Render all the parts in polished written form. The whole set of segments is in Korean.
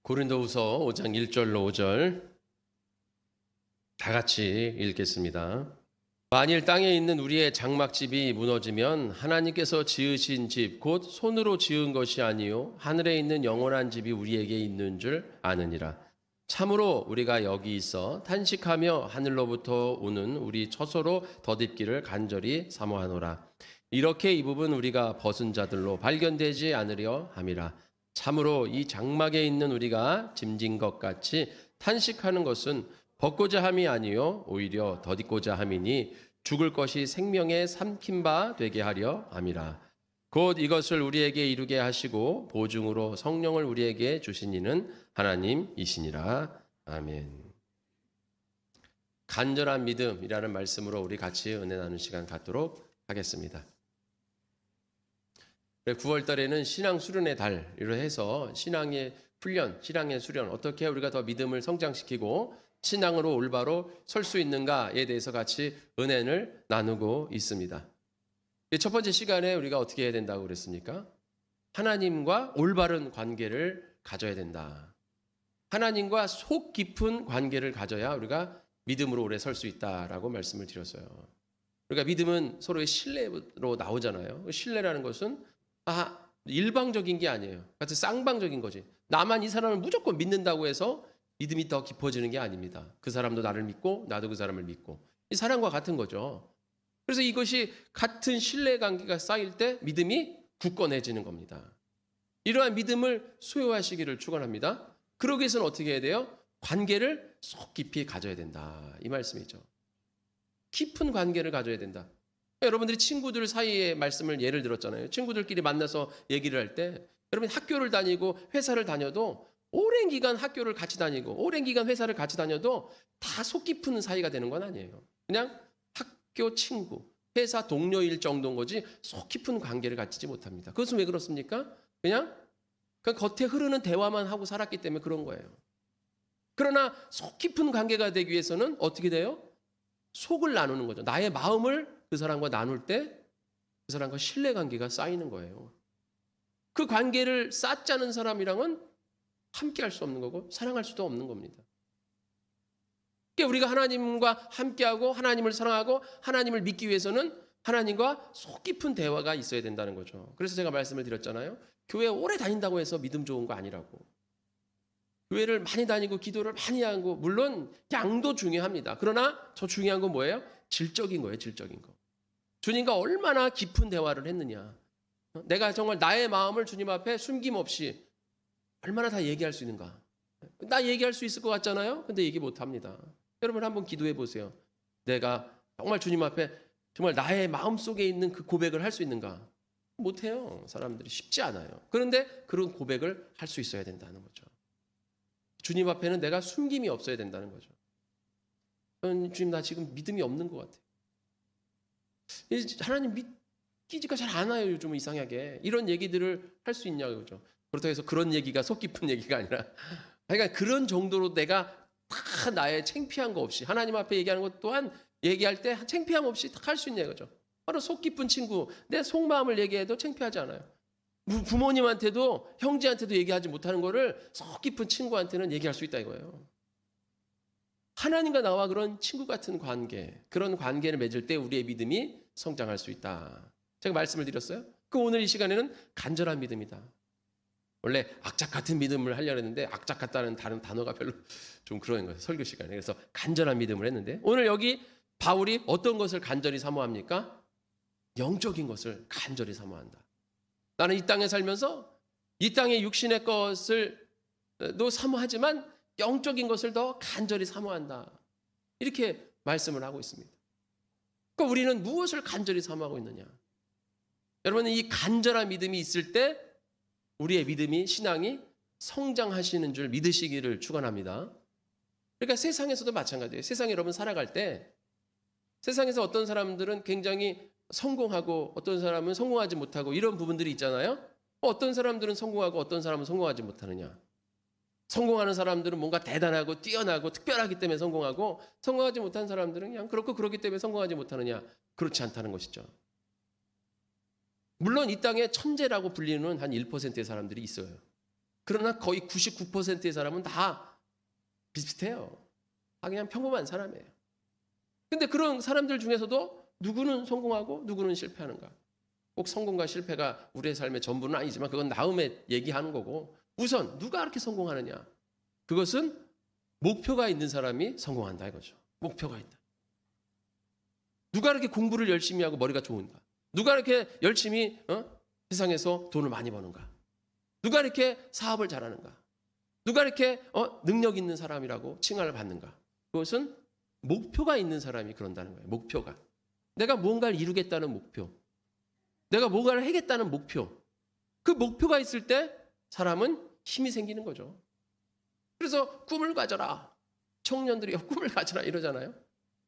고린도후서 5장 1절로 5절 다 같이 읽겠습니다. 만일 땅에 있는 우리의 장막집이 무너지면 하나님께서 지으신 집 곧 손으로 지은 것이 아니요 하늘에 있는 영원한 집이 우리에게 있는 줄 아느니라. 참으로 우리가 여기 있어 탄식하며 하늘로부터 오는 우리 처소로 덧입기를 간절히 사모하노라. 이렇게 이 부분 우리가 벗은 자들로 발견되지 않으려 함이라. 참으로 이 장막에 있는 우리가 짐진 것 같이 탄식하는 것은 벗고자 함이 아니요 오히려 덧입고자 함이니 죽을 것이 생명에 삼킨 바 되게 하려 함이라. 곧 이것을 우리에게 이루게 하시고 보증으로 성령을 우리에게 주신 이는 하나님이시니라. 아멘. 간절한 믿음이라는 말씀으로 우리 같이 은혜 나누는 시간 갖도록 하겠습니다. 9월 달에는 신앙 수련의 달로 해서 신앙의 훈련, 신앙의 수련, 어떻게 우리가 더 믿음을 성장시키고 신앙으로 올바로 설 수 있는가에 대해서 같이 은혜를 나누고 있습니다. 첫 번째 시간에 우리가 어떻게 해야 된다고 그랬습니까? 하나님과 올바른 관계를 가져야 된다. 하나님과 속 깊은 관계를 가져야 우리가 믿음으로 오래 설 수 있다라고 말씀을 드렸어요. 그러니까 믿음은 서로의 신뢰로 나오잖아요. 신뢰라는 것은 일방적인 게 아니에요. 같은 쌍방적인 거지. 나만 이 사람을 무조건 믿는다고 해서 믿음이 더 깊어지는 게 아닙니다. 그 사람도 나를 믿고 나도 그 사람을 믿고. 이 사랑과 같은 거죠. 그래서 이것이 같은 신뢰관계가 쌓일 때 믿음이 굳건해지는 겁니다. 이러한 믿음을 소유하시기를 축원합니다. 그러기 위해서는 어떻게 해야 돼요? 관계를 속 깊이 가져야 된다. 이 말씀이죠. 깊은 관계를 가져야 된다. 여러분들이 친구들 사이에 말씀을 예를 들었잖아요. 친구들끼리 만나서 얘기를 할 때 여러분 학교를 다니고 회사를 다녀도 오랜 기간 학교를 같이 다니고 오랜 기간 회사를 같이 다녀도 다 속 깊은 사이가 되는 건 아니에요. 그냥 학교 친구, 회사 동료일 정도인 거지 속 깊은 관계를 갖지 못합니다. 그것은 왜 그렇습니까? 그냥 겉에 흐르는 대화만 하고 살았기 때문에 그런 거예요. 그러나 속 깊은 관계가 되기 위해서는 어떻게 돼요? 속을 나누는 거죠. 나의 마음을 그 사람과 나눌 때 그 사람과 신뢰관계가 쌓이는 거예요. 그 관계를 쌓지 않은 사람이랑은 함께 할 수 없는 거고 사랑할 수도 없는 겁니다. 그러니까 우리가 하나님과 함께하고 하나님을 사랑하고 하나님을 믿기 위해서는 하나님과 속 깊은 대화가 있어야 된다는 거죠. 그래서 제가 말씀을 드렸잖아요. 교회 오래 다닌다고 해서 믿음 좋은 거 아니라고. 교회를 많이 다니고 기도를 많이 하고 물론 양도 중요합니다. 그러나 더 중요한 건 뭐예요? 질적인 거예요. 질적인 거. 주님과 얼마나 깊은 대화를 했느냐. 내가 정말 나의 마음을 주님 앞에 숨김없이 얼마나 다 얘기할 수 있는가. 나 얘기할 수 있을 것 같잖아요. 근데 얘기 못합니다. 여러분 한번 기도해 보세요. 내가 정말 주님 앞에 정말 나의 마음속에 있는 그 고백을 할 수 있는가. 못해요. 사람들이 쉽지 않아요. 그런데 그런 고백을 할 수 있어야 된다는 거죠. 주님 앞에는 내가 숨김이 없어야 된다는 거죠. 주님 나 지금 믿음이 없는 것 같아요. 하나님 믿기지가 잘 안 와요. 요즘 이상하게. 이런 얘기들을 할 수 있냐고 그러죠. 그렇다고 해서 그런 얘기가 속 깊은 얘기가 아니라 그러니까 그런 정도로 내가 다 나의 창피한 거 없이 하나님 앞에 얘기하는 것 또한 얘기할 때 창피함 없이 딱 할 수 있냐 이거죠. 바로 속 깊은 친구. 내 속마음을 얘기해도 창피하지 않아요. 부모님한테도 형제한테도 얘기하지 못하는 거를 속 깊은 친구한테는 얘기할 수 있다 이거예요. 하나님과 나와 그런 친구 같은 관계, 그런 관계를 맺을 때 우리의 믿음이 성장할 수 있다. 제가 말씀을 드렸어요. 오늘 이 시간에는 간절한 믿음이다. 원래 악착 같은 믿음을 하려고 했는데 악착 같다는 다른 단어가 별로 좀 그런 거예요. 설교 시간에. 그래서 간절한 믿음을 했는데 오늘 여기 바울이 어떤 것을 간절히 사모합니까? 영적인 것을 간절히 사모한다. 나는 이 땅에 살면서 이 땅의 육신의 것을도 사모하지만 영적인 것을 더 간절히 사모한다. 이렇게 말씀을 하고 있습니다. 그러니까 우리는 무엇을 간절히 사모하고 있느냐? 여러분 이 간절한 믿음이 있을 때 우리의 믿음이 신앙이 성장하시는 줄 믿으시기를 축원합니다. 그러니까 세상에서도 마찬가지예요. 세상에 여러분 살아갈 때 세상에서 어떤 사람들은 굉장히 성공하고 어떤 사람은 성공하지 못하고 이런 부분들이 있잖아요. 어떤 사람들은 성공하고 어떤 사람은 성공하지 못하느냐. 성공하는 사람들은 뭔가 대단하고 뛰어나고 특별하기 때문에 성공하고 성공하지 못한 사람들은 그냥 그렇기 때문에 성공하지 못하느냐. 그렇지 않다는 것이죠. 물론 이 땅에 천재라고 불리는 한 1%의 사람들이 있어요. 그러나 거의 99%의 사람은 다 비슷해요. 다 그냥 평범한 사람이에요. 근데 그런 사람들 중에서도 누구는 성공하고 누구는 실패하는가? 꼭 성공과 실패가 우리의 삶의 전부는 아니지만 그건 나음에 얘기하는 거고, 우선 누가 그렇게 성공하느냐? 그것은 목표가 있는 사람이 성공한다 이거죠. 목표가 있다. 누가 이렇게 공부를 열심히 하고 머리가 좋은가? 누가 이렇게 열심히 세상에서 돈을 많이 버는가? 누가 이렇게 사업을 잘하는가? 누가 이렇게 능력 있는 사람이라고 칭찬을 받는가? 그것은 목표가 있는 사람이 그런다는 거예요. 목표가. 내가 무언가를 이루겠다는 목표. 내가 뭔가를 하겠다는 목표. 그 목표가 있을 때 사람은 힘이 생기는 거죠. 그래서 꿈을 가져라. 청년들이 꿈을 가져라 이러잖아요.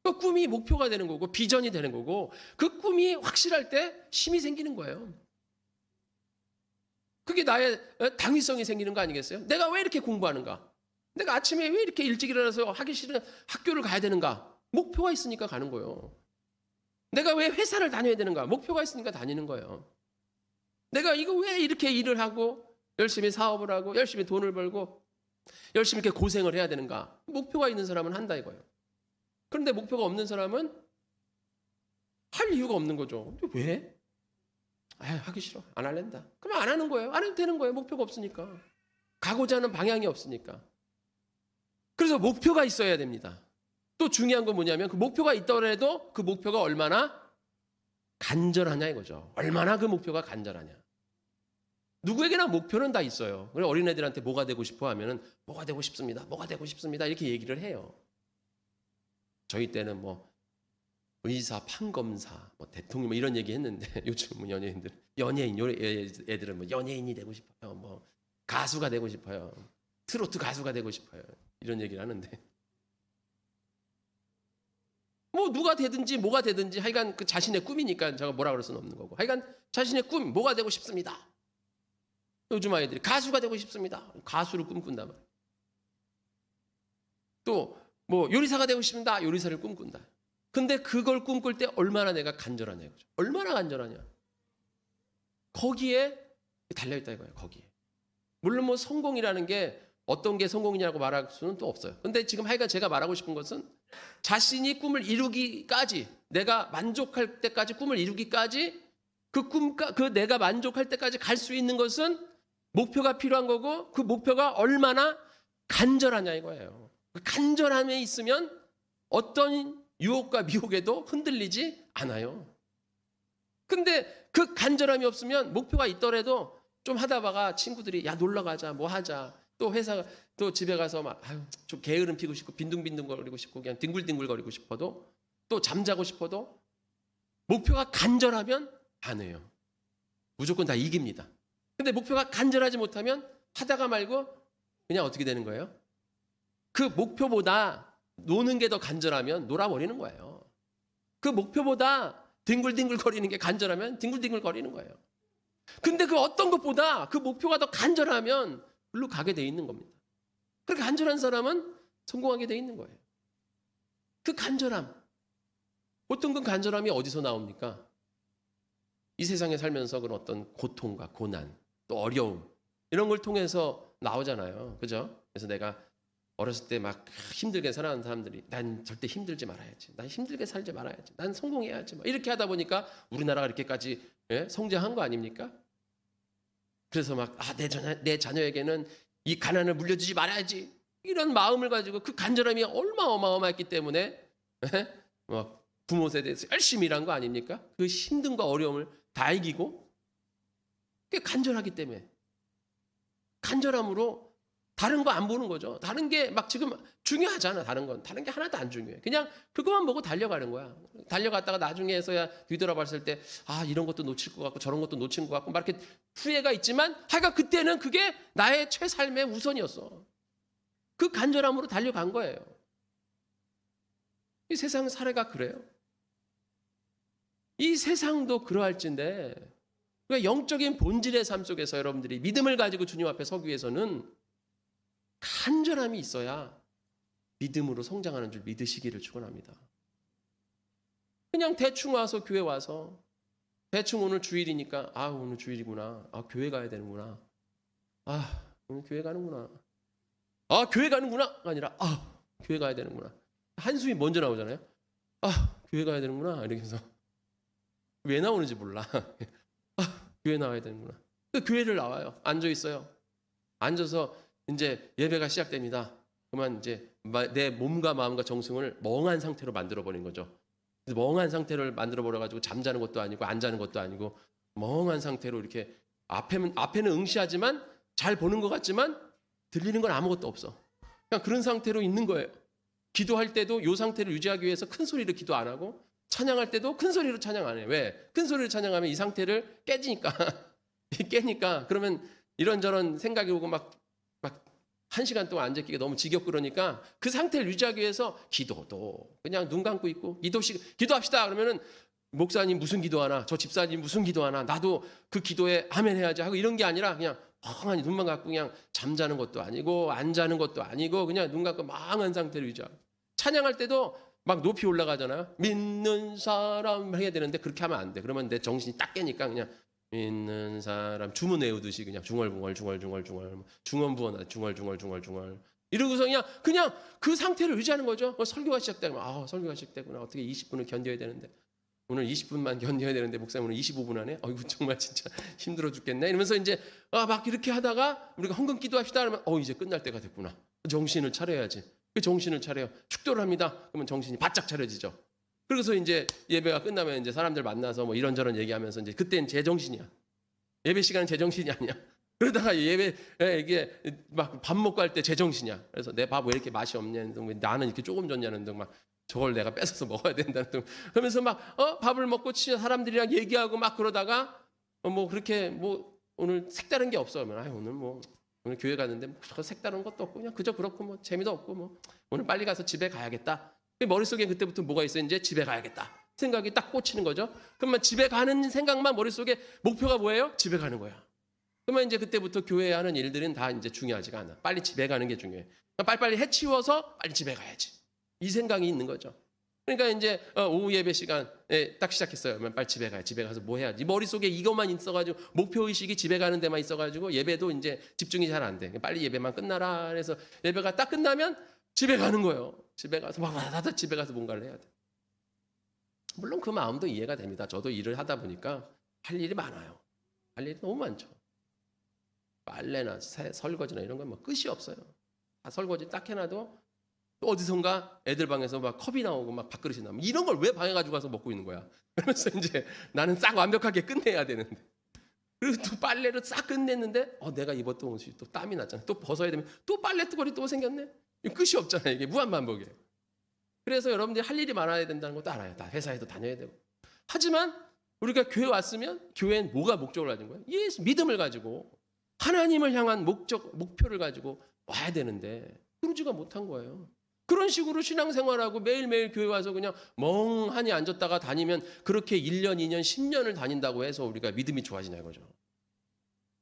그 꿈이 목표가 되는 거고 비전이 되는 거고, 그 꿈이 확실할 때 힘이 생기는 거예요. 그게 나의 당위성이 생기는 거 아니겠어요? 내가 왜 이렇게 공부하는가? 내가 아침에 왜 이렇게 일찍 일어나서 하기 싫은 학교를 가야 되는가? 목표가 있으니까 가는 거예요. 내가 왜 회사를 다녀야 되는가? 목표가 있으니까 다니는 거예요. 내가 이거 왜 이렇게 일을 하고 열심히 사업을 하고 열심히 돈을 벌고 열심히 이렇게 고생을 해야 되는가? 목표가 있는 사람은 한다 이거예요. 그런데 목표가 없는 사람은 할 이유가 없는 거죠. 왜? 하기 싫어. 안 할랜다. 그럼 안 하는 거예요. 안 해도 되는 거예요. 목표가 없으니까. 가고자 하는 방향이 없으니까. 그래서 목표가 있어야 됩니다. 또 중요한 건 뭐냐면 그 목표가 있더라도 그 목표가 얼마나 간절하냐 이거죠. 얼마나 그 목표가 간절하냐. 누구에게나 목표는 다 있어요. 그래서 어린애들한테 뭐가 되고 싶어 하면은 뭐가 되고 싶습니다. 뭐가 되고 싶습니다. 이렇게 얘기를 해요. 저희 때는 뭐 의사, 판검사, 뭐 대통령 뭐 이런 얘기 했는데 요즘 뭐 연예인 애들은 뭐 연예인이 되고 싶어요. 뭐 가수가 되고 싶어요. 트로트 가수가 되고 싶어요. 이런 얘기를 하는데 뭐 누가 되든지 뭐가 되든지 하여간 그 자신의 꿈이니까 제가 뭐라 그럴 수는 없는 거고, 하여간 자신의 꿈 뭐가 되고 싶습니다. 요즘 아이들이 가수가 되고 싶습니다. 가수를 꿈꾼단 말이에요. 또 뭐 요리사가 되고 싶습니다. 요리사를 꿈꾼다. 근데 그걸 꿈꿀 때 얼마나 내가 간절하냐 이거죠. 얼마나 간절하냐. 거기에 달려있다 이거예요. 거기에. 물론 뭐 성공이라는 게 어떤 게 성공이냐고 말할 수는 또 없어요. 근데 지금 하여간 제가 말하고 싶은 것은 자신이 꿈을 이루기까지, 내가 만족할 때까지 꿈을 이루기까지 그 내가 만족할 때까지 갈 수 있는 것은 목표가 필요한 거고, 그 목표가 얼마나 간절하냐 이거예요. 그 간절함에 있으면 어떤 유혹과 미혹에도 흔들리지 않아요. 근데 그 간절함이 없으면 목표가 있더라도 좀 하다가 친구들이 야 놀러 가자 뭐 하자, 또 회사 또 집에 가서 막 좀 게으름 피고 싶고 빈둥빈둥거리고 싶고 그냥 뒹굴뒹굴거리고 싶어도, 또 잠자고 싶어도 목표가 간절하면 안 해요. 무조건 다 이깁니다. 근데 목표가 간절하지 못하면 하다가 말고 그냥 어떻게 되는 거예요? 그 목표보다 노는 게 더 간절하면 놀아버리는 거예요. 그 목표보다 뒹굴뒹굴거리는 게 간절하면 뒹굴뒹굴거리는 거예요. 근데 그 어떤 것보다 그 목표가 더 간절하면 글로 가게 돼 있는 겁니다. 그렇게 간절한 사람은 성공하게 돼 있는 거예요. 그 간절함. 보통 그 간절함이 어디서 나옵니까? 이 세상에 살면서 그런 어떤 고통과 고난, 또 어려움 이런 걸 통해서 나오잖아요. 그죠? 그래서 내가 어렸을 때 막 힘들게 살아가는 사람들이 난 절대 힘들지 말아야지. 난 힘들게 살지 말아야지. 난 성공해야지. 이렇게 하다 보니까 우리나라가 이렇게까지 성장한 거 아닙니까? 그래서 막 내 자녀에게는 이 가난을 물려주지 말아야지. 이런 마음을 가지고 그 간절함이 어마어마했기 때문에 부모 세대에서 열심히 일한 거 아닙니까? 그 힘든과 어려움을 다 이기고, 그게 간절하기 때문에. 간절함으로 다른 거 안 보는 거죠. 다른 게 막 지금 중요하잖아. 다른 게 하나도 안 중요해. 그냥 그것만 보고 달려가는 거야. 달려갔다가 나중에서야 뒤돌아봤을 때 이런 것도 놓칠 것 같고 저런 것도 놓친 것 같고 막 이렇게 후회가 있지만, 하여간 그때는 그게 나의 최삶의 우선이었어. 그 간절함으로 달려간 거예요. 이 세상 사례가 그래요. 이 세상도 그러할진데, 그러니까 영적인 본질의 삶 속에서 여러분들이 믿음을 가지고 주님 앞에 서기 위해서는 간절함이 있어야 믿음으로 성장하는 줄 믿으시기를 축원합니다. 그냥 대충 와서 교회 와서 대충 오늘 주일이니까 오늘 주일이구나. 교회 가야 되는구나. 교회 가는구나. 아, 교회 가는구나 아니라 아, 교회 가야 되는구나. 한숨이 먼저 나오잖아요. 아, 교회 가야 되는구나 이렇게 해서 왜 나오는지 몰라. 아, 교회 나와야 되는구나. 교회를 나와요. 앉아 있어요. 앉아서 이제 예배가 시작됩니다. 그러면 이제 내 몸과 마음과 정승을 멍한 상태로 만들어 버린 거죠. 그래서 멍한 상태를 만들어 버려 가지고 잠자는 것도 아니고 안 자는 것도 아니고 멍한 상태로 이렇게 앞에는 응시하지만 잘 보는 것 같지만 들리는 건 아무것도 없어. 그냥 그런 상태로 있는 거예요. 기도할 때도 이 상태를 유지하기 위해서 큰 소리로 기도 안 하고 찬양할 때도 큰 소리로 찬양 안 해요. 왜? 큰 소리로 찬양하면 이 상태를 깨니까 그러면 이런저런 생각이 오고 막 1시간 동안 앉아 있기가 너무 지겹고 그러니까 그 상태를 유지하기 위해서 기도도 그냥 눈 감고 있고 기도합시다 그러면은 목사님 무슨 기도하나 저 집사님 무슨 기도하나 나도 그 기도에 아멘 해야지 하고 이런 게 아니라 그냥 멍하니 눈만 감고 그냥 잠자는 것도 아니고 안 자는 것도 아니고 그냥 눈 감고 망한 상태를 유지하고 찬양할 때도 막 높이 올라가잖아요. 믿는 사람 해야 되는데 그렇게 하면 안 돼. 그러면 내 정신이 딱 깨니까 그냥 믿는 사람 주문 외우듯이 그냥 중얼중얼 중원부원 중얼 이러고서 그냥 그 상태를 유지하는 거죠. 설교가 시작되면 설교가 시작되구나. 어떻게 20분을 견뎌야 되는데 오늘 20분만 견뎌야 되는데 목사님 오늘 25분 안에 이거 정말 진짜 힘들어 죽겠네 이러면서 이제 막 이렇게 하다가 우리가 헌금 기도합시다 그러면 이제 끝날 때가 됐구나. 정신을 차려야지. 그 정신을 차려요. 축도를 합니다. 그러면 정신이 바짝 차려지죠. 그래서 이제 예배가 끝나면 이제 사람들 만나서 뭐 이런저런 얘기하면서 이제 그때는 제정신이야. 예배 시간은 제정신이 아니야. 그러다가 예배 이게 막 밥 먹고 할 때 제정신이야. 그래서 내 밥 왜 이렇게 맛이 없냐는 등 나는 이렇게 조금 줬냐는 등 막 저걸 내가 뺏어서 먹어야 된다는 등 그러면서 막 밥을 먹고 사람들이랑 얘기하고 막 그러다가 뭐 그렇게 뭐 오늘 색다른 게 없어. 오늘 교회 갔는데 뭐 색다른 것도 없고 그냥 그저 그렇고 뭐 재미도 없고 뭐 오늘 빨리 가서 집에 가야겠다. 머릿속에 그때부터 뭐가 있어요? 이제 집에 가야겠다 생각이 딱 꽂히는 거죠. 그러면 집에 가는 생각만 머릿속에 목표가 뭐예요? 집에 가는 거야. 그러면 이제 그때부터 교회에 하는 일들은 다 이제 중요하지가 않아. 빨리 집에 가는 게 중요해. 빨리빨리 해치워서 빨리 집에 가야지. 이 생각이 있는 거죠. 그러니까 이제 오후 예배 시간에 딱 시작했어요. 그러면 빨리 집에 가야 집에 가서 뭐 해야지. 머릿속에 이것만 있어가지고 목표의식이 집에 가는 데만 있어가지고 예배도 이제 집중이 잘 안 돼. 빨리 예배만 끝나라. 그래서 예배가 딱 끝나면 집에 가는 거예요. 집에 가서 집에 가서 뭔가를 해야 돼. 물론 그 마음도 이해가 됩니다. 저도 일을 하다 보니까 할 일이 많아요. 할 일이 너무 많죠. 빨래나 설거지나 이런 건 뭐 끝이 없어요. 다 설거지 딱 해놔도 또 어디선가 애들 방에서 막 컵이 나오고 막 밥그릇이 나오고 이런 걸 왜 방에 가지고 가서 먹고 있는 거야. 그러면서 이제 나는 싹 완벽하게 끝내야 되는데 그리고 또 빨래를 싹 끝냈는데 내가 입었던 옷이 또 땀이 났잖아. 또 벗어야 되면 또 빨래뚜거리 또 생겼네. 끝이 없잖아요. 이게 무한반복이에요. 그래서 여러분들이 할 일이 많아야 된다는 것도 알아요. 다 회사에도 다녀야 되고. 하지만 우리가 교회 왔으면 교회는 뭐가 목적을 가진 거예요? 예수 믿음을 가지고 하나님을 향한 목표를 가지고 와야 되는데 그러지가 못한 거예요. 그런 식으로 신앙생활하고 매일매일 교회 와서 그냥 멍하니 앉았다가 다니면 그렇게 1년, 2년, 10년을 다닌다고 해서 우리가 믿음이 좋아지냐 이거죠.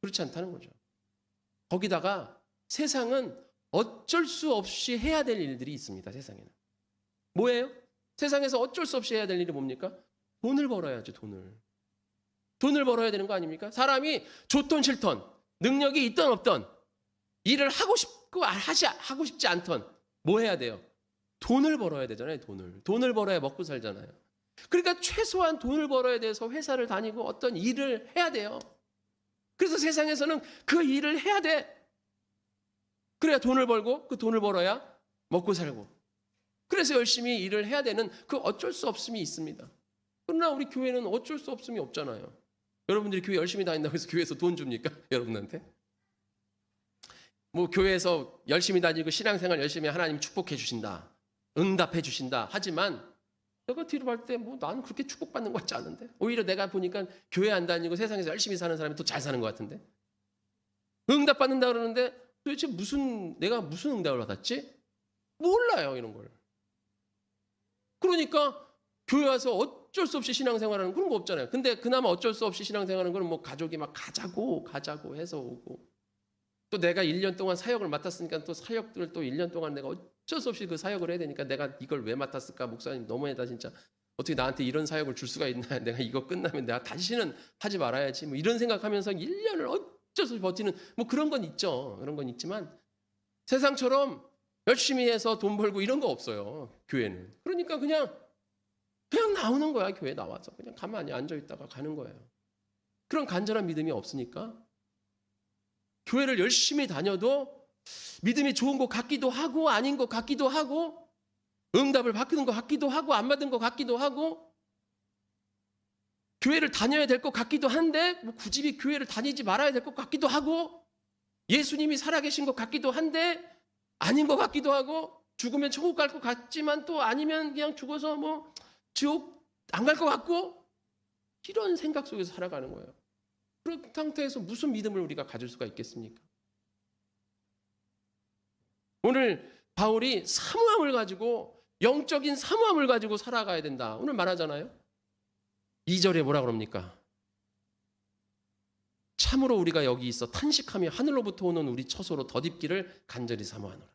그렇지 않다는 거죠. 거기다가 세상은 어쩔 수 없이 해야 될 일들이 있습니다. 세상에는. 뭐예요? 세상에서 어쩔 수 없이 해야 될 일이 뭡니까? 돈을 벌어야죠. 돈을 벌어야 되는 거 아닙니까? 사람이 좋던 싫던 능력이 있던 없던 일을 하고 싶고 하고 싶지 않던 뭐 해야 돼요? 돈을 벌어야 되잖아요. 돈을 벌어야 먹고 살잖아요. 그러니까 최소한 돈을 벌어야 돼서 회사를 다니고 어떤 일을 해야 돼요. 그래서 세상에서는 그 일을 해야 돼. 그래야 돈을 벌고 그 돈을 벌어야 먹고 살고. 그래서 열심히 일을 해야 되는 그 어쩔 수 없음이 있습니다. 그러나 우리 교회는 어쩔 수 없음이 없잖아요. 여러분들이 교회 열심히 다닌다고 해서 교회에서 돈 줍니까? 여러분한테? 뭐 교회에서 열심히 다니고 신앙생활 열심히 하나님 축복해 주신다. 응답해 주신다. 하지만 내가 뒤로 볼 때 뭐 나는 그렇게 축복받는 것 같지 않은데. 오히려 내가 보니까 교회 안 다니고 세상에서 열심히 사는 사람이 더 잘 사는 것 같은데. 응답받는다 그러는데 도대체 내가 무슨 응답을 받았지? 몰라요, 이런 걸. 그러니까 교회 와서 어쩔 수 없이 신앙생활하는 그런 거 없잖아요. 근데 그나마 어쩔 수 없이 신앙생활하는 건 뭐 가족이 막 가자고 해서 오고 또 내가 1년 동안 사역을 맡았으니까 또 사역들을 또 1년 동안 내가 어쩔 수 없이 그 사역을 해야 되니까 내가 이걸 왜 맡았을까? 목사님 너무하다 진짜. 어떻게 나한테 이런 사역을 줄 수가 있나? 내가 이거 끝나면 내가 다시는 하지 말아야지. 뭐 이런 생각하면서 1년을 어쩌서 버티는 뭐 그런 건 있죠. 그런 건 있지만 세상처럼 열심히 해서 돈 벌고 이런 거 없어요. 교회는. 그러니까 그냥 나오는 거야. 교회 나와서 그냥 가만히 앉아 있다가 가는 거예요. 그런 간절한 믿음이 없으니까 교회를 열심히 다녀도 믿음이 좋은 것 같기도 하고 아닌 것 같기도 하고 응답을 받는 것 같기도 하고 안 받은 것 같기도 하고 교회를 다녀야 될 것 같기도 한데 뭐 굳이 교회를 다니지 말아야 될 것 같기도 하고 예수님이 살아계신 것 같기도 한데 아닌 것 같기도 하고 죽으면 천국 갈 것 같지만 또 아니면 그냥 죽어서 뭐 지옥 안 갈 것 같고 이런 생각 속에서 살아가는 거예요. 그런 상태에서 무슨 믿음을 우리가 가질 수가 있겠습니까? 오늘 바울이 사모함을 가지고 영적인 사모함을 가지고 살아가야 된다. 오늘 말하잖아요. 2절에 뭐라 그럽니까? 참으로 우리가 여기 있어 탄식하며 하늘로부터 오는 우리 처소로 덧입기를 간절히 사모하노라.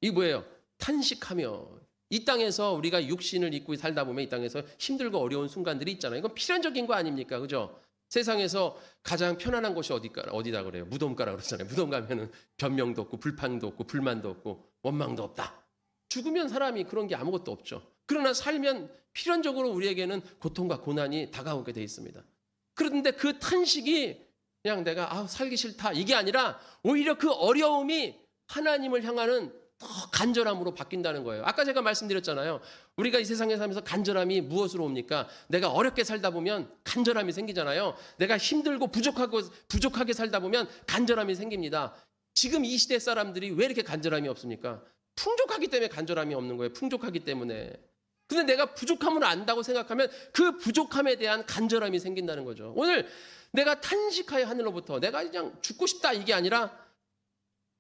이게 뭐예요? 탄식하며 이 땅에서 우리가 육신을 입고 살다 보면 이 땅에서 힘들고 어려운 순간들이 있잖아요. 이건 필연적인 거 아닙니까? 그죠? 세상에서 가장 편안한 곳이 어디다 그래요? 무덤가라 그러잖아요. 무덤 가면은 변명도 없고 불판도 없고 불만도 없고 원망도 없다. 죽으면 사람이 그런 게 아무것도 없죠. 그러나 살면 필연적으로 우리에게는 고통과 고난이 다가오게 돼 있습니다. 그런데 그 탄식이 그냥 내가 살기 싫다 이게 아니라 오히려 그 어려움이 하나님을 향하는 더 간절함으로 바뀐다는 거예요. 아까 제가 말씀드렸잖아요. 우리가 이 세상에 살면서 간절함이 무엇으로 옵니까? 내가 어렵게 살다 보면 간절함이 생기잖아요. 내가 힘들고 부족하게 살다 보면 간절함이 생깁니다. 지금 이 시대 사람들이 왜 이렇게 간절함이 없습니까? 풍족하기 때문에 간절함이 없는 거예요. 풍족하기 때문에. 근데 내가 부족함을 안다고 생각하면 그 부족함에 대한 간절함이 생긴다는 거죠. 오늘 내가 탄식하여 하늘로부터 내가 그냥 죽고 싶다 이게 아니라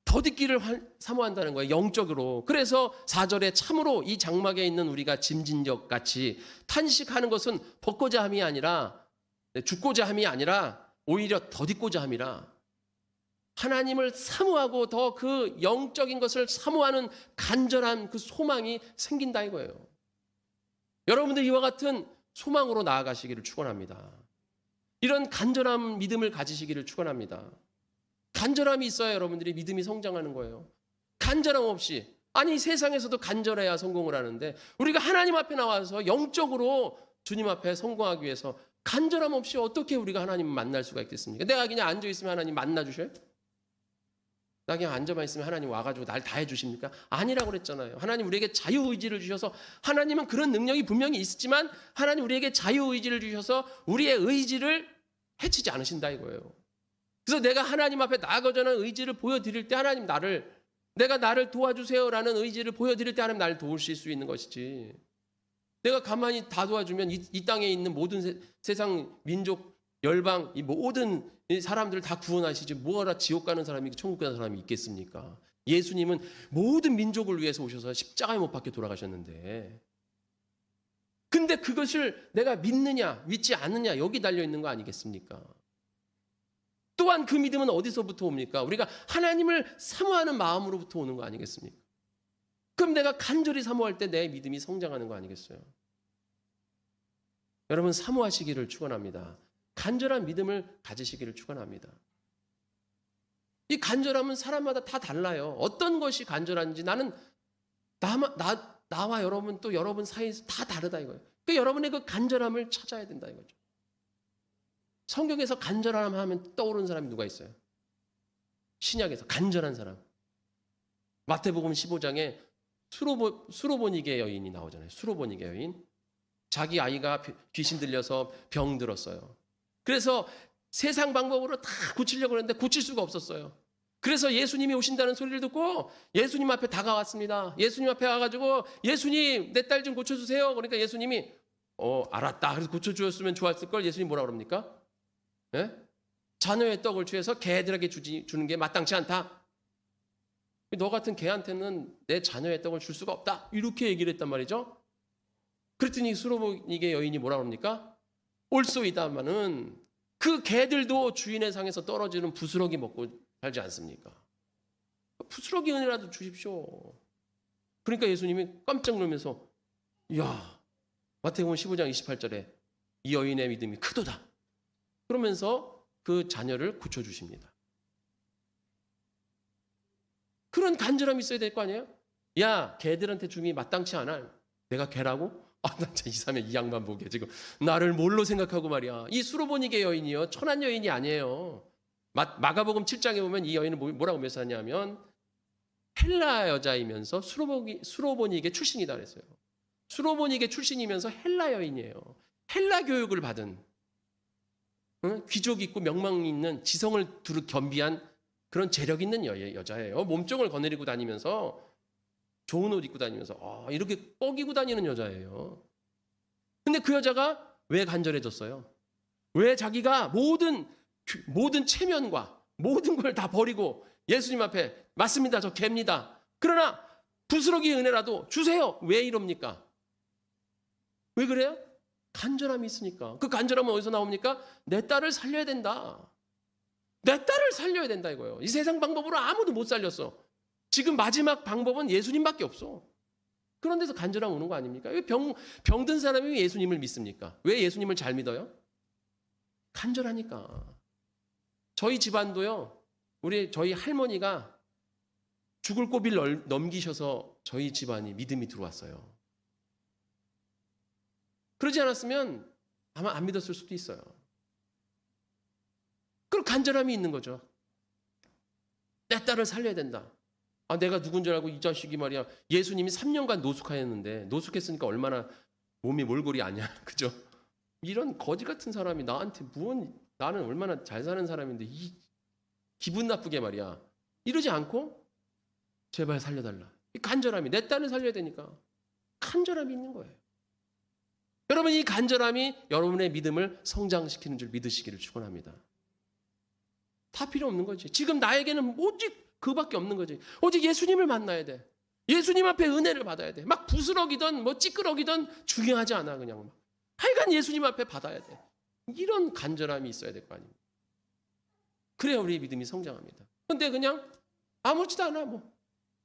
덧입기를 사모한다는 거예요. 영적으로. 그래서 4절에 참으로 이 장막에 있는 우리가 짐진적 같이 탄식하는 것은 벗고자 함이 아니라 죽고자 함이 아니라 오히려 덧입고자 함이라 하나님을 사모하고 더 그 영적인 것을 사모하는 간절한 그 소망이 생긴다 이거예요. 여러분들 이와 같은 소망으로 나아가시기를 축원합니다. 이런 간절한 믿음을 가지시기를 축원합니다. 간절함이 있어야 여러분들이 믿음이 성장하는 거예요. 간절함 없이 아니 세상에서도 간절해야 성공을 하는데 우리가 하나님 앞에 나와서 영적으로 주님 앞에 성공하기 위해서 간절함 없이 어떻게 우리가 하나님을 만날 수가 있겠습니까? 내가 그냥 앉아있으면 하나님 만나주셔요? 나 그냥 앉아만 있으면 하나님 와가지고 날 다 해주십니까? 아니라고 그랬잖아요. 하나님 우리에게 자유의지를 주셔서 하나님은 그런 능력이 분명히 있지만 하나님 우리에게 자유의지를 주셔서 우리의 의지를 해치지 않으신다 이거예요. 그래서 내가 하나님 앞에 나아가자는 의지를 보여드릴 때 하나님 내가 나를 도와주세요라는 의지를 보여드릴 때 하나님 나를 도우실 수 있는 것이지. 내가 가만히 다 도와주면 이 땅에 있는 모든 세상 민족 열방 이 모든 사람들을 다 구원하시지 뭐하라 지옥 가는 사람이 천국 가는 사람이 있겠습니까? 예수님은 모든 민족을 위해서 오셔서 십자가에 못 박혀 돌아가셨는데 근데 그것을 내가 믿느냐 믿지 않느냐 여기 달려 있는 거 아니겠습니까? 또한 그 믿음은 어디서부터 옵니까? 우리가 하나님을 사모하는 마음으로부터 오는 거 아니겠습니까? 그럼 내가 간절히 사모할 때 내 믿음이 성장하는 거 아니겠어요? 여러분 사모하시기를 축원합니다. 간절한 믿음을 가지시기를 축원합니다. 이 간절함은 사람마다 다 달라요. 어떤 것이 간절한지 나와 여러분 또 여러분 사이에서 다 다르다 이거예요. 그러니까 여러분의 그 간절함을 찾아야 된다 이거죠. 성경에서 간절함 하면 떠오르는 사람이 누가 있어요? 신약에서 간절한 사람. 마태복음 15장에 수로보니게 여인이 나오잖아요. 수로보니게 여인. 자기 아이가 귀신 들려서 병 들었어요. 그래서 세상 방법으로 다 고치려고 했는데 고칠 수가 없었어요. 그래서 예수님이 오신다는 소리를 듣고 예수님 앞에 다가왔습니다. 예수님 앞에 와가지고 예수님 내 딸 좀 고쳐주세요. 그러니까 예수님이 알았다. 그래서 고쳐주었으면 좋았을 걸. 예수님 뭐라 그럽니까? 예? 자녀의 떡을 취해서 개들에게 주는 게 마땅치 않다. 너 같은 개한테는 내 자녀의 떡을 줄 수가 없다. 이렇게 얘기를 했단 말이죠. 그랬더니 수로보니게 여인이 뭐라 그럽니까? 올소이다마는 그 개들도 주인의 상에서 떨어지는 부스러기 먹고 살지 않습니까? 부스러기 은혜라도 주십시오. 그러니까 예수님이 깜짝 놀면서 이야 마태복음 15장 28절에 이 여인의 믿음이 크도다. 그러면서 그 자녀를 고쳐주십니다. 그런 간절함이 있어야 될 거 아니에요? 야, 걔들한테 줌이 마땅치 않아. 내가 걔라고? 아, 나 진짜 이사면 이 양반 보게 지금 나를 뭘로 생각하고 말이야. 이 수로보니게 여인이요, 천한 여인이 아니에요. 마가복음 7장에 보면 이 여인은 뭐라고 묘사하냐면 헬라 여자이면서 수로보니게 출신이다 그랬어요. 수로보니게 출신이면서 헬라 여인이에요. 헬라 교육을 받은 귀족 있고 명망 있는 지성을 두루 겸비한 그런 재력 있는 여자예요. 몸종을 거느리고 다니면서 좋은 옷 입고 다니면서 이렇게 뻐기고 다니는 여자예요. 근데 그 여자가 왜 간절해졌어요? 왜 자기가 모든 체면과 모든 걸 다 버리고 예수님 앞에 맞습니다. 저 개입니다. 그러나 부스러기 은혜라도 주세요. 왜 이럽니까? 왜 그래요? 간절함이 있으니까. 그 간절함은 어디서 나옵니까? 내 딸을 살려야 된다. 내 딸을 살려야 된다 이거예요. 이 세상 방법으로 아무도 못 살렸어. 지금 마지막 방법은 예수님밖에 없어. 그런 데서 간절함 오는 거 아닙니까? 왜 병든 사람이 왜 예수님을 믿습니까? 왜 예수님을 잘 믿어요? 간절하니까. 저희 집안도요. 저희 할머니가 죽을 고비를 넘기셔서 저희 집안이 믿음이 들어왔어요. 그러지 않았으면 아마 안 믿었을 수도 있어요. 그런 간절함이 있는 거죠. 내 딸을 살려야 된다. 내가 누군 줄 알고 이 자식이 말이야. 예수님이 3년간 노숙하였는데 노숙했으니까 얼마나 몸이 몰골이 아니야. 그죠? 이런 거지 같은 사람이 나한테 나는 얼마나 잘 사는 사람인데 기분 나쁘게 말이야. 이러지 않고 제발 살려달라. 이 간절함이 내 딸을 살려야 되니까 간절함이 있는 거예요. 여러분 이 간절함이 여러분의 믿음을 성장시키는 줄 믿으시기를 축원합니다. 다 필요 없는 거지. 지금 나에게는 오직 그밖에 없는 거지. 오직 예수님을 만나야 돼. 예수님 앞에 은혜를 받아야 돼. 막 부스러기든 찌끄러기든 중요하지 않아. 그냥 하여간 예수님 앞에 받아야 돼. 이런 간절함이 있어야 될 거 아닙니까? 그래야 우리 믿음이 성장합니다. 근데 그냥 아무렇지도 않아.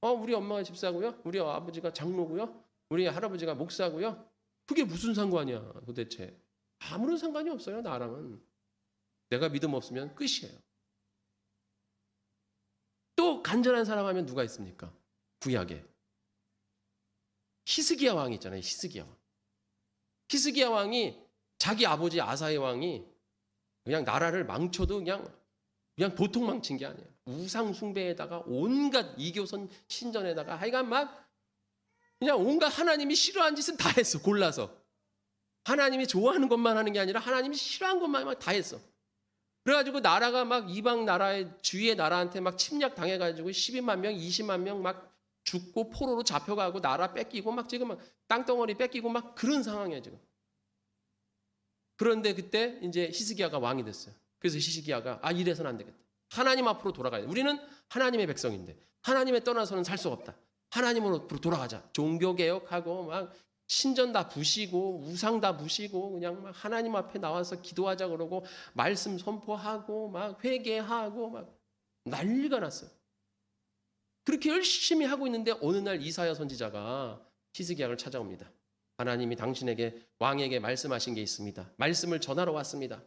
우리 엄마가 집사고요. 우리 아버지가 장로고요. 우리 할아버지가 목사고요. 그게 무슨 상관이야 도대체. 아무런 상관이 없어요. 나랑은. 내가 믿음 없으면 끝이에요. 또 간절한 사람 하면 누가 있습니까? 구약에 히스기야 왕이 있잖아요. 히스기야 왕이 자기 아버지 아사의 왕이 그냥 나라를 망쳐도 그냥 보통 망친 게 아니에요. 우상 숭배에다가 온갖 이교선 신전에다가 하여간 막 그냥 온갖 하나님이 싫어하는 짓은 다 했어. 골라서. 하나님이 좋아하는 것만 하는 게 아니라 하나님이 싫어하는 것만 막 다 했어. 그래가지고 나라가 막 이방 나라의 주위의 나라한테 막 침략 당해가지고 12만 명, 20만 명 막 죽고 포로로 잡혀가고 나라 뺏기고 막 지금 막 땅덩어리 뺏기고 막 그런 상황이에요 지금. 그런데 그때 이제 히스기야가 왕이 됐어요. 그래서 히스기야가 이래서는 안 되겠다. 하나님 앞으로 돌아가야 돼. 우리는 하나님의 백성인데 하나님에 떠나서는 살 수 없다. 하나님으로 돌아가자. 종교개혁하고 막 신전 다 부시고 우상 다 부시고 그냥 막 하나님 앞에 나와서 기도하자 그러고 말씀 선포하고 막 회개하고 막 난리가 났어요. 그렇게 열심히 하고 있는데 어느 날 이사야 선지자가 히스기야를 찾아옵니다. 하나님이 당신에게 왕에게 말씀하신 게 있습니다. 말씀을 전하러 왔습니다.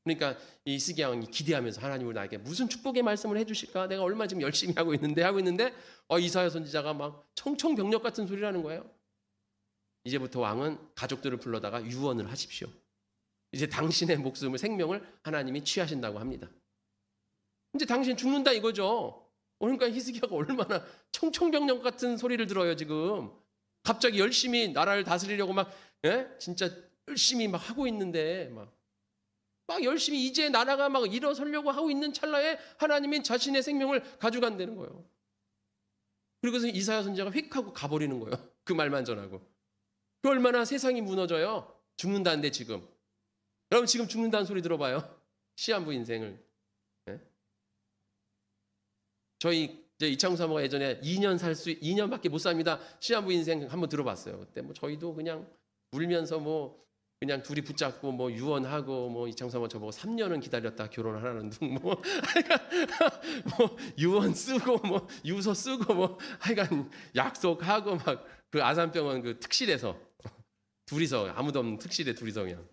그러니까 이 히스기야 왕이 기대하면서 하나님을 나에게 무슨 축복의 말씀을 해주실까? 내가 얼마 지금 열심히 하고 있는데 이사야 선지자가 막 청청병력 같은 소리를 하는 거예요. 이제부터 왕은 가족들을 불러다가 유언을 하십시오. 이제 당신의 목숨을 생명을 하나님이 취하신다고 합니다. 이제 당신 죽는다 이거죠. 그러니까 히스기야가 얼마나 청청병력 같은 소리를 들어요 지금. 갑자기 열심히 나라를 다스리려고 막 진짜 열심히 막 하고 있는데 막 열심히 이제 나라가 막 일어서려고 하고 있는 찰나에 하나님이 자신의 생명을 가져간다는 거예요. 그리고서 이사야 선지자가 휙 하고 가버리는 거예요. 그 말만 전하고. 그 얼마나 세상이 무너져요. 죽는다는데 지금. 여러분 지금 죽는다는 소리 들어봐요. 시한부 인생을. 저희 이제 이창수 사모가 예전에 2년밖에 못 삽니다. 시한부 인생 한번 들어봤어요. 그때 저희도 그냥 울면서 그냥 둘이 붙잡고 유언하고 이창수 사모가 저보고 3년은 기다렸다 결혼하라는 둥 유언 쓰고 유서 쓰고 하여간 약속하고 막 그 아산병원 그 특실에서 둘이서 아무도 없는 특실에 둘이서 그냥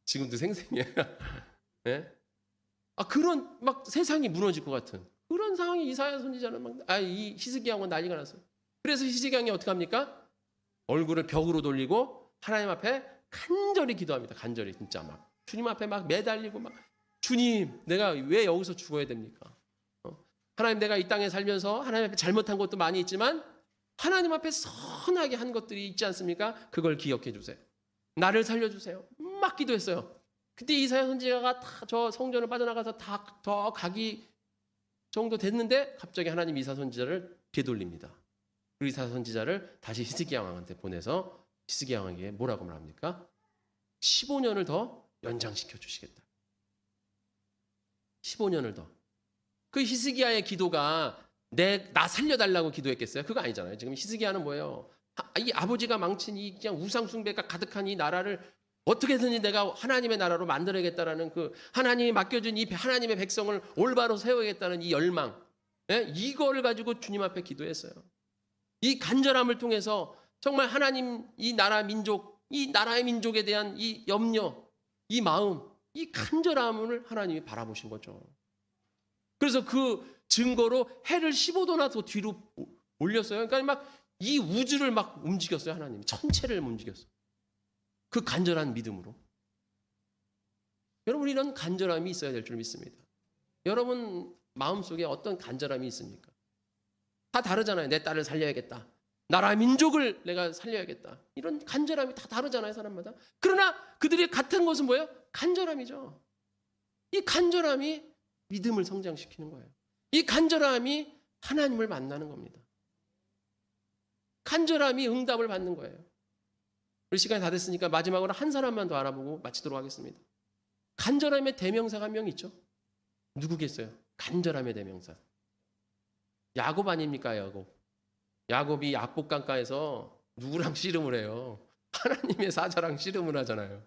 지금도 생생해요. 예? 그런 막 세상이 무너질 것 같은 그런 상황이 이사야 선지자는 이 히스기야하고 난리가 났어요. 그래서 히스기야는 어떻게 합니까? 얼굴을 벽으로 돌리고 하나님 앞에 간절히 기도합니다. 간절히 진짜 막 주님 앞에 막 매달리고 막 주님, 내가 왜 여기서 죽어야 됩니까? 하나님, 내가 이 땅에 살면서 하나님 앞에 잘못한 것도 많이 있지만 하나님 앞에 선하게 한 것들이 있지 않습니까? 그걸 기억해 주세요. 나를 살려주세요. 막 기도했어요. 그때 이사야 선지자가 다 저 성전을 빠져나가서 다 더 가기 정도 됐는데 갑자기 하나님 이사야 선지자를 되돌립니다. 그 이사야 선지자를 다시 히스기야 왕한테 보내서 히스기야 왕에게 뭐라고 말합니까? 15년을 더 연장시켜 주시겠다. 15년을 더. 그 히스기야의 기도가 나 살려달라고 기도했겠어요? 그거 아니잖아요. 지금 히스기야는 뭐예요? 이 아버지가 망친 이 그냥 우상 숭배가 가득한 이 나라를 어떻게든지 내가 하나님의 나라로 만들어야겠다라는 그 하나님이 맡겨준 이 하나님의 백성을 올바로 세워야겠다는 이 열망, 이거를 가지고 주님 앞에 기도했어요. 이 간절함을 통해서 정말 하나님 이 나라 민족, 이 나라의 민족에 대한 이 염려, 이 마음, 이 간절함을 하나님이 바라보신 거죠. 그래서 그 증거로 해를 15도나 더 뒤로 올렸어요. 그러니까 막 이 우주를 막 움직였어요. 하나님이 전체를 움직였어요. 그 간절한 믿음으로. 여러분, 이런 간절함이 있어야 될 줄 믿습니다. 여러분 마음속에 어떤 간절함이 있습니까? 다 다르잖아요. 내 딸을 살려야겠다. 나라 민족을 내가 살려야겠다. 이런 간절함이 다 다르잖아요. 사람마다. 그러나 그들이 같은 것은 뭐예요? 간절함이죠. 이 간절함이 믿음을 성장시키는 거예요. 이 간절함이 하나님을 만나는 겁니다. 간절함이 응답을 받는 거예요. 우리 시간이 다 됐으니까 마지막으로 한 사람만 더 알아보고 마치도록 하겠습니다. 간절함의 대명사가 한 명 있죠. 누구겠어요? 간절함의 대명사. 야곱 아닙니까? 야곱이 압복강가에서 누구랑 씨름을 해요? 하나님의 사자랑 씨름을 하잖아요.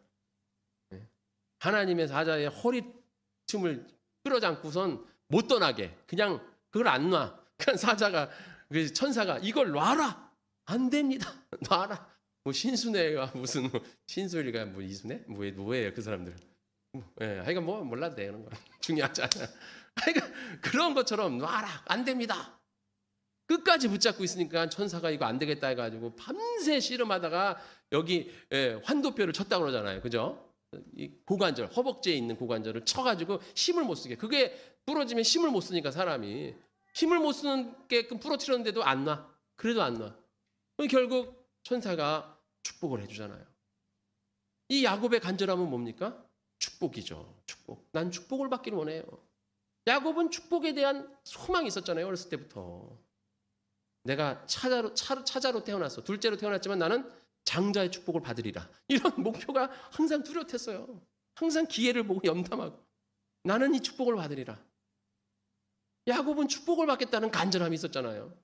하나님의 사자의 허리춤을 끌어잡고선 못 떠나게 그냥 그걸 안 놔. 그냥 사자가 그 천사가 이걸 놔라. 안 됩니다. 놔라. 뭐 신순애가 무슨 신수일가 뭐 이순애 뭐예요 그 사람들. 하여간 뭐 몰라도 돼 그런 거 중요하지 않아. 하여간 그런 것처럼 놔라. 안 됩니다. 끝까지 붙잡고 있으니까 천사가 이거 안 되겠다 해가지고 밤새 씨름하다가 여기 환도표를 쳤다 그러잖아요. 그죠? 이 고관절, 허벅지에 있는 고관절을 쳐가지고 힘을 못 쓰게. 그게 부러지면 힘을 못 쓰니까 사람이 힘을 못 쓰게끔 부러뜨렸는데도 안 놔. 그래도 안 놔. 결국 천사가 축복을 해주잖아요. 이 야곱의 간절함은 뭡니까? 축복이죠. 축복. 난 축복을 받기를 원해요. 야곱은 축복에 대한 소망이 있었잖아요. 어렸을 때부터. 내가 차자로 태어났어. 둘째로 태어났지만 나는 장자의 축복을 받으리라. 이런 목표가 항상 뚜렷했어요. 항상 기회를 보고 염탐하고 나는 이 축복을 받으리라. 야곱은 축복을 받겠다는 간절함이 있었잖아요.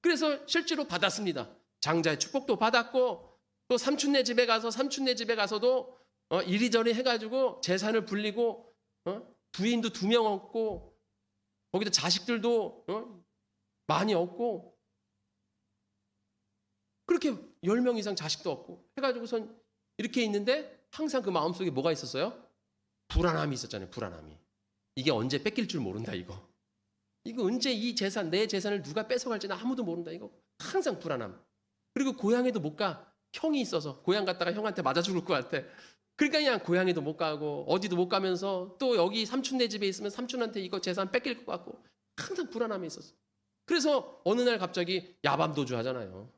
그래서 실제로 받았습니다. 장자의 축복도 받았고 또 삼촌네 집에 가서도 이리저리 해가지고 재산을 불리고 부인도 2명 얻고 거기다 자식들도 많이 얻고 그렇게 10명 이상 자식도 얻고 해가지고선 이렇게 있는데 항상 그 마음속에 뭐가 있었어요? 불안함이 있었잖아요. 불안함이. 이게 언제 뺏길 줄 모른다 이거. 이거 언제 내 재산을 누가 뺏어갈지는 아무도 모른다 이거. 항상 불안함. 그리고 고향에도 못 가. 형이 있어서 고향 갔다가 형한테 맞아 죽을 것 같아. 그러니까 그냥 고향에도 못 가고 어디도 못 가면서 또 여기 삼촌네 집에 있으면 삼촌한테 이거 재산 뺏길 것 같고 항상 불안함이 있었어. 그래서 어느 날 갑자기 야밤도주 하잖아요.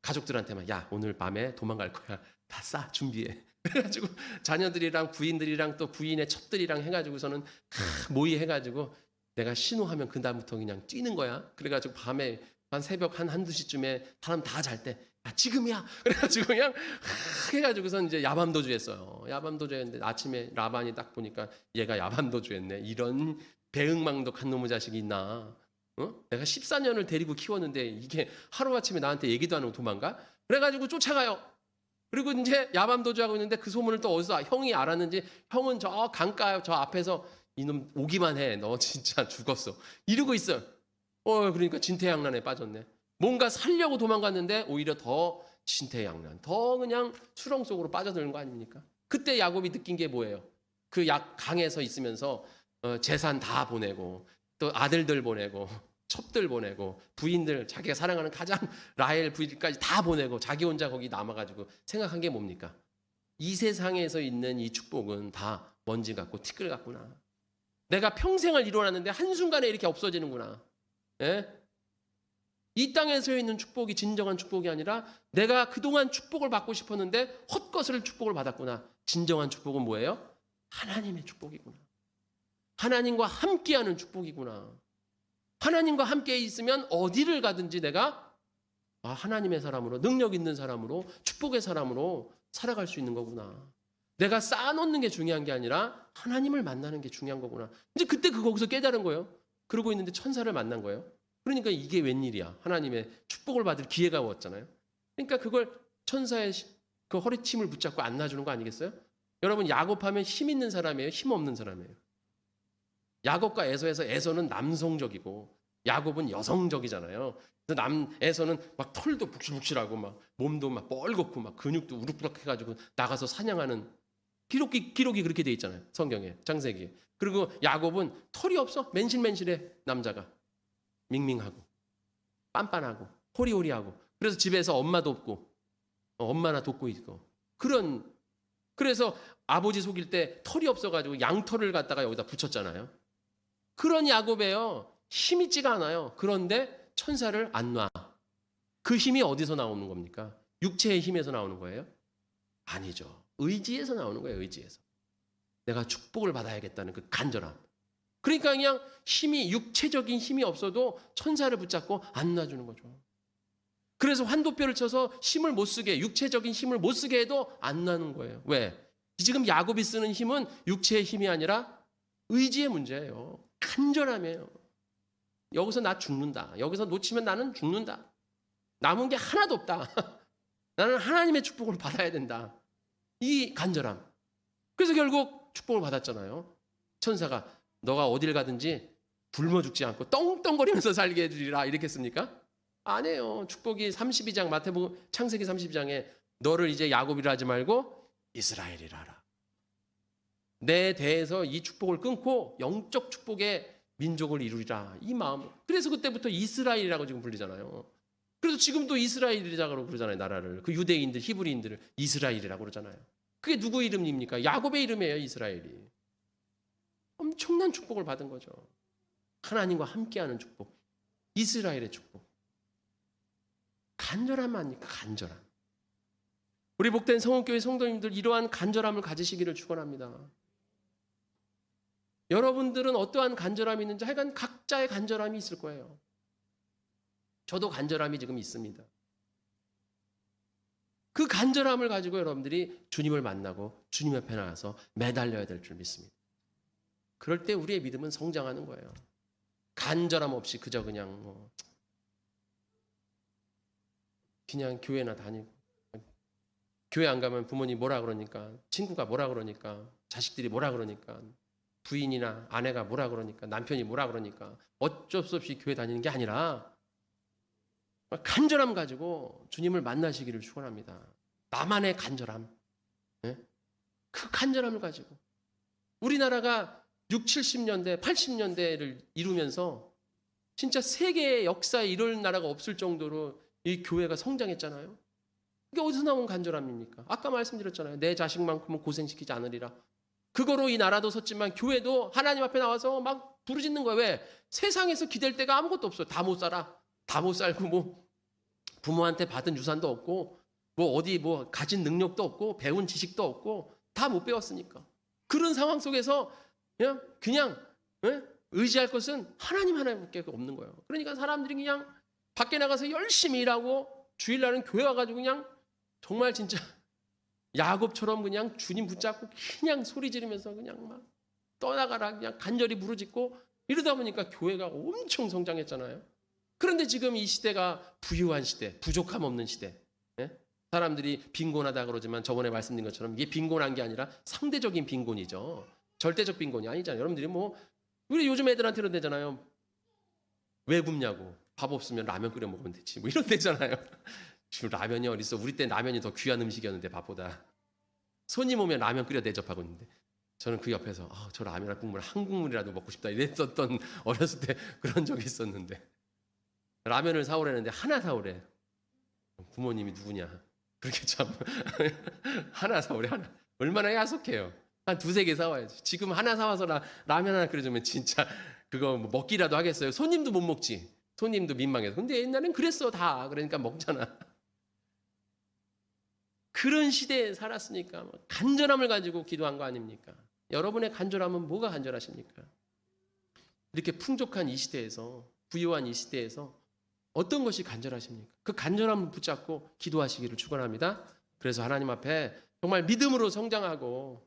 가족들한테만 야 오늘 밤에 도망갈 거야. 다 싸 준비해. 그래가지고 자녀들이랑 부인들이랑 또 부인의 첩들이랑 해가지고서는 모의해가지고 내가 신호하면 그 다음부터 그냥 뛰는 거야. 그래가지고 밤에 한 새벽 한두 시쯤에 사람 다 잘 때 지금이야. 그래가지고 그냥 해가지고선 이제 야밤도주했어요. 야밤도주했는데 아침에 라반이 딱 보니까 얘가 야밤도주했네. 이런 배응망덕한 놈의 자식이 있나. 내가 14년을 데리고 키웠는데 이게 하루아침에 나한테 얘기도 안 하고 도망가? 그래가지고 쫓아가요. 그리고 이제 야밤도주하고 있는데 그 소문을 또 어디서 형이 알았는지 형은 저 강가 저 앞에서 이놈 오기만 해. 너 진짜 죽었어. 이러고 있어요. 그러니까 진퇴양난에 빠졌네. 뭔가 살려고 도망갔는데 오히려 더 진퇴양난, 더 그냥 수렁 속으로 빠져드는 거 아닙니까? 그때 야곱이 느낀 게 뭐예요? 그 강에서 있으면서 재산 다 보내고 또 아들들 보내고 첩들 보내고 부인들 자기가 사랑하는 가장 라헬 부인까지 다 보내고 자기 혼자 거기 남아가지고 생각한 게 뭡니까? 이 세상에서 있는 이 축복은 다 먼지 같고 티끌 같구나. 내가 평생을 이뤄놨는데 한순간에 이렇게 없어지는구나. 예? 이 땅에서 있는 축복이 진정한 축복이 아니라 내가 그동안 축복을 받고 싶었는데 헛것을 축복을 받았구나. 진정한 축복은 뭐예요? 하나님의 축복이구나. 하나님과 함께하는 축복이구나. 하나님과 함께 있으면 어디를 가든지 내가 하나님의 사람으로, 능력 있는 사람으로, 축복의 사람으로 살아갈 수 있는 거구나. 내가 쌓아놓는 게 중요한 게 아니라 하나님을 만나는 게 중요한 거구나. 이제 그때 거기서 깨달은 거예요. 그러고 있는데 천사를 만난 거예요. 그러니까 이게 웬일이야. 하나님의 축복을 받을 기회가 왔잖아요. 그러니까 그걸 천사의 그 허리침을 붙잡고 안아주는 거 아니겠어요? 여러분, 야곱하면 힘 있는 사람이에요? 힘 없는 사람이에요? 야곱과 에서에서 에서는 남성적이고 야곱은 여성적이잖아요. 그래서 에서는 막 털도 북실북실하고 막 몸도 막 뻘겋고 막 근육도 우룩부룩 해가지고 나가서 사냥하는 기록이 그렇게 돼 있잖아요. 성경에, 창세기에. 그리고 야곱은 털이 없어. 맨실맨실해. 남자가 밍밍하고 빤빤하고 호리호리하고. 그래서 집에서 엄마도 없고 엄마나 돕고 있고 그래서 아버지 속일 때 털이 없어가지고 양털을 갖다가 여기다 붙였잖아요. 그런 야곱이에요. 힘이 있지가 않아요. 그런데 천사를 안 놔. 그 힘이 어디서 나오는 겁니까? 육체의 힘에서 나오는 거예요? 아니죠. 의지에서 나오는 거예요. 의지에서. 내가 축복을 받아야겠다는 그 간절함. 그러니까 그냥 육체적인 힘이 없어도 천사를 붙잡고 안 놔주는 거죠. 그래서 환도뼈를 쳐서 힘을 못 쓰게, 육체적인 힘을 못 쓰게 해도 안 나는 거예요. 왜? 지금 야곱이 쓰는 힘은 육체의 힘이 아니라 의지의 문제예요. 간절함이에요. 여기서 나 죽는다. 여기서 놓치면 나는 죽는다. 남은 게 하나도 없다. 나는 하나님의 축복을 받아야 된다. 이 간절함. 그래서 결국 축복을 받았잖아요. 천사가 너가 어딜 가든지 굶어 죽지 않고 떵떵거리면서 살게 해주리라 이렇게 했습니까? 아니에요. 축복이 32장 마태복음 창세기 32장에 너를 이제 야곱이라 하지 말고 이스라엘이라 하라. 내 대에서 이 축복을 끊고 영적 축복의 민족을 이루리라. 이 마음. 그래서 그때부터 이스라엘이라고 지금 불리잖아요. 그래서 지금도 이스라엘이라고 부르잖아요. 나라를. 그 유대인들, 히브리인들을 이스라엘이라고 그러잖아요. 그게 누구 이름입니까? 야곱의 이름이에요. 이스라엘이. 엄청난 축복을 받은 거죠. 하나님과 함께하는 축복. 이스라엘의 축복. 간절함 아닙니까? 간절함. 우리 복된 성원교회 성도님들 이러한 간절함을 가지시기를 축원합니다. 여러분들은 어떠한 간절함이 있는지 하여간 각자의 간절함이 있을 거예요. 저도 간절함이 지금 있습니다. 그 간절함을 가지고 여러분들이 주님을 만나고 주님 옆에 나가서 매달려야 될 줄 믿습니다. 그럴 때 우리의 믿음은 성장하는 거예요. 간절함 없이 그저 그냥 교회나 다니고 교회 안 가면 부모님 뭐라 그러니까 친구가 뭐라 그러니까 자식들이 뭐라 그러니까 부인이나 아내가 뭐라 그러니까 남편이 뭐라 그러니까 어쩔 수 없이 교회 다니는 게 아니라 간절함 가지고 주님을 만나시기를 축원합니다. 나만의 간절함. 네? 그 간절함을 가지고 우리나라가 60, 70년대, 80년대를 이루면서 진짜 세계의 역사에 이럴 나라가 없을 정도로 이 교회가 성장했잖아요. 이게 어디서 나온 간절함입니까? 아까 말씀드렸잖아요. 내 자식만큼은 고생시키지 않으리라. 그거로 이 나라도 섰지만 교회도 하나님 앞에 나와서 막 부르짖는 거예요. 왜? 세상에서 기댈 데가 아무것도 없어요. 다 못 살아. 다 못 살고 부모한테 받은 유산도 없고 어디 가진 능력도 없고 배운 지식도 없고 다 못 배웠으니까. 그런 상황 속에서 그냥 의지할 것은 하나님 하나님밖에 없는 거예요. 그러니까 사람들이 그냥 밖에 나가서 열심히 일하고 주일날은 교회 와가지고 그냥 정말 진짜 야곱처럼 그냥 주님 붙잡고 그냥 소리 지르면서 그냥 막 떠나가라 그냥 간절히 부르짖고 이러다 보니까 교회가 엄청 성장했잖아요. 그런데 지금 이 시대가 부유한 시대, 부족함 없는 시대. 사람들이 빈곤하다 그러지만 저번에 말씀드린 것처럼 이게 빈곤한 게 아니라 상대적인 빈곤이죠. 절대적 빈곤이 아니잖아요. 여러분들이 우리 요즘 애들한테 이런 데잖아요. 왜 굶냐고. 밥 없으면 라면 끓여 먹으면 되지. 이런 데잖아요. 지금 라면이 어딨어. 우리 때 라면이 더 귀한 음식이었는데 밥보다. 손님 오면 라면 끓여 대접하고 있는데 저는 그 옆에서 저 라면이나 국물 한 국물이라도 먹고 싶다 이랬었던 어렸을 때 그런 적이 있었는데 라면을 사오라는데 하나 사오래. 부모님이 누구냐? 그렇게 참 하나 사오래 하나. 얼마나 야속해요. 한 두세 개 사와야지. 지금 하나 사와서 라면 하나 끓여주면 진짜 그거 뭐 먹기라도 하겠어요. 손님도 못 먹지. 손님도 민망해서. 근데 옛날엔 그랬어 다. 그러니까 먹잖아. 그런 시대에 살았으니까 간절함을 가지고 기도한 거 아닙니까? 여러분의 간절함은 뭐가 간절하십니까? 이렇게 풍족한 이 시대에서, 부유한 이 시대에서 어떤 것이 간절하십니까? 그 간절함을 붙잡고 기도하시기를 축원합니다. 그래서 하나님 앞에 정말 믿음으로 성장하고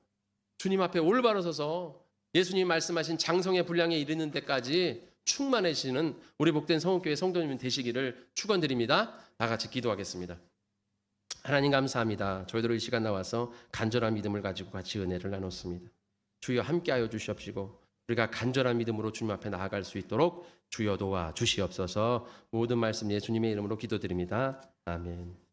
주님 앞에 올바로 서서 예수님 말씀하신 장성의 분량에 이르는 데까지 충만해지는 우리 복된 성읍교회 성도님 되시기를 축원드립니다. 다 같이 기도하겠습니다. 하나님 감사합니다. 저희들 이 시간 나와서 간절한 믿음을 가지고 같이 은혜를 나눴습니다. 주여 함께하여 주시옵시고 우리가 간절한 믿음으로 주님 앞에 나아갈 수 있도록 주여 도와 주시옵소서. 모든 말씀 예수님의 이름으로 기도드립니다. 아멘.